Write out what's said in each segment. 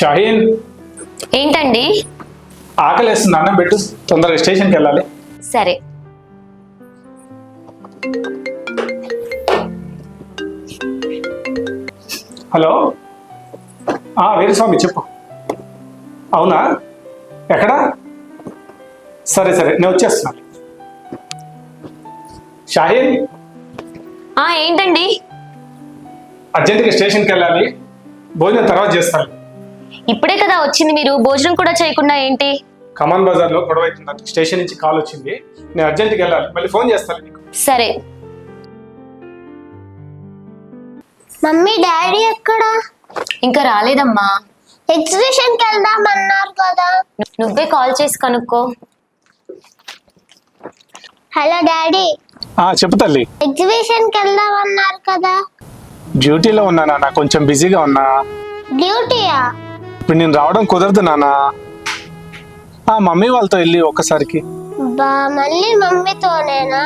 షాహీన్, ఏంటండి? ఆకలేస్తుంది, అన్నం పెట్టు, తొందరగా స్టేషన్కి వెళ్ళాలి. సరే. హలో, వీరస్వామి చెప్పు. అవునా, ఎక్కడా? సరే సరే, నేను వచ్చేస్తున్నా. షాహీన్, ఏంటండి? అర్జెంటుగా స్టేషన్కి వెళ్ళాలి, భోజనం తర్వాత చేస్తాను. ఇప్పుడే కదా వచ్చింది, మీరు భోజనం కూడా చేయకుండా ఏంటి? కమాన్ బజార్లో గొడవ అవుతుందంట, స్టేషన్ నుంచి కాల్ వచ్చింది, నేను అర్జెంటుగా వెళ్ళాలి, మళ్ళీ ఫోన్ చేస్తాను నీకు. సరే. మమ్మీ డాడీ ఎక్కడా? ఇంకా రాలేదమ్మా. ఎగ్జిబిషన్కి వెళ్దామన్నారు కదా. నువ్వే కాల్ చేసి కనుక్కో. హలో డాడీ, చెప్పు తల్లి. ఎగ్జిబిషన్కి వెళ్దామన్నారు కదా. డ్యూటీలో ఉన్నా నాన్న, కొంచెం బిజీగా ఉన్నా. డ్యూటీయా? ఇప్పుడు నేను రావడం కుదరదు నాన్న. మమ్మీ వాళ్ళతో వెళ్ళి ఒక్కసారికి. మళ్ళీ మమ్మీతోనేనా?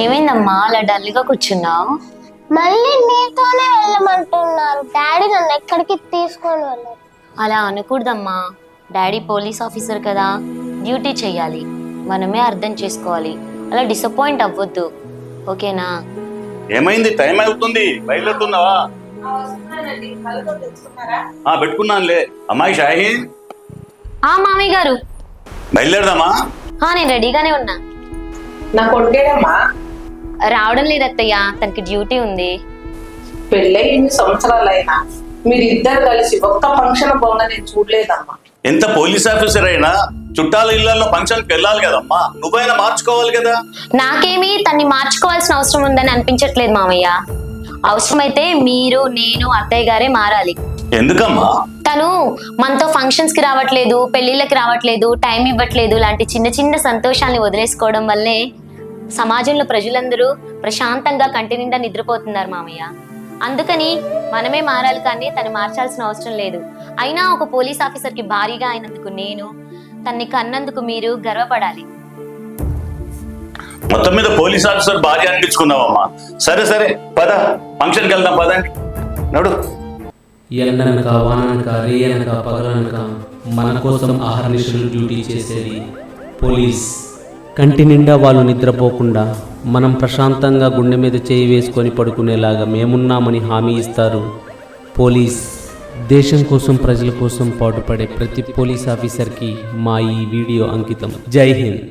ఏమైందమ్మా అలా డల్గా కూర్చున్నావు? మళ్ళీ నీతోనే వెళ్ళమంటున్నారు. డాడీ నన్ను ఎక్కడికి తీసుకొని వెళ్ళారు. అలా అనకూడదమ్మా, డాడీ పోలీస్ ఆఫీసర్ కదా, డ్యూటీ చెయ్యాలి, మనమే అర్థం చేసుకోవాలి. అలా డిసప్పాయింట్ అవ్వద్దు, ఓకేనా? ఏమైంది? టైం అవుతుంది, బయలుదేరుతున్నావా? పెట్టుకున్నానులే. అమ్మాయి షాహీన్, మామయ్య గారు బయలుదేరదామా? నేను రెడీగానే ఉన్నా. నా కొడుకేనమ్మా. రావడం లేదు అత్తయ్య, తనకి డ్యూటీ ఉంది. పెళ్ళై ఇన్ని సంవత్సరాలైనా మీరిద్దరు కలిసి ఒక్క ఫంక్షన్ పోగా నేను చూడలేదమ్మా. ఎంత పోలీస్ ఆఫీసర్ అయినా చుట్టాల ఇళ్లలో ఫంక్షన్కి వెళ్ళాలి కదమ్మా, నువ్వైనా మార్చుకోవాలి కదా. నాకేమీ తన్ని మార్చుకోవాల్సిన అవసరం ఉందని అనిపించట్లేదు మామయ్య. అవసరమైతే మీరు, నేను, అత్తయ్య గారే మారాలి. ఎందుకమ్మా? తను మనతో ఫంక్షన్స్ కి రావట్లేదు, పెళ్లిళ్ళకి రావట్లేదు, టైం ఇవ్వట్లేదు, లాంటి చిన్న చిన్న సంతోషాలని వదిలేసుకోవడం వల్లే సమాజంలో ప్రజలందరూ ప్రశాంతంగా కంటి నిండా నిద్రపోతున్నారు మామయ్య. అందుకని మనమే మారాలి, కానీ తను మార్చాల్సిన అవసరం లేదు. అయినా ఒక పోలీస్ ఆఫీసర్ కి భారీగా అయినందుకు నేను, తన్ని కన్నందుకు మీరు గర్వపడాలి. మొత్తం మీద పోలీస్ ఆఫీసర్ భార్య అనిపించుకున్నావమ్మా. సరే సరే, పద ఫంక్షన్కి వెళ్దాం, పదండి. నడు. ఎండనక వాననక రేయనక పగలనక మన కోసం ఆహర్నిశలు డ్యూటీ చేసేది పోలీస్. కంటి నిండా వాళ్ళు నిద్రపోకుండా మనం ప్రశాంతంగా గుండె మీద చేయి వేసుకొని పడుకునేలాగా మేమున్నామని హామీ ఇస్తారు పోలీస్. దేశం కోసం, ప్రజల కోసం పాటుపడే ప్రతి పోలీస్ ఆఫీసర్కి మా ఈ వీడియో అంకితం. జై హింద్.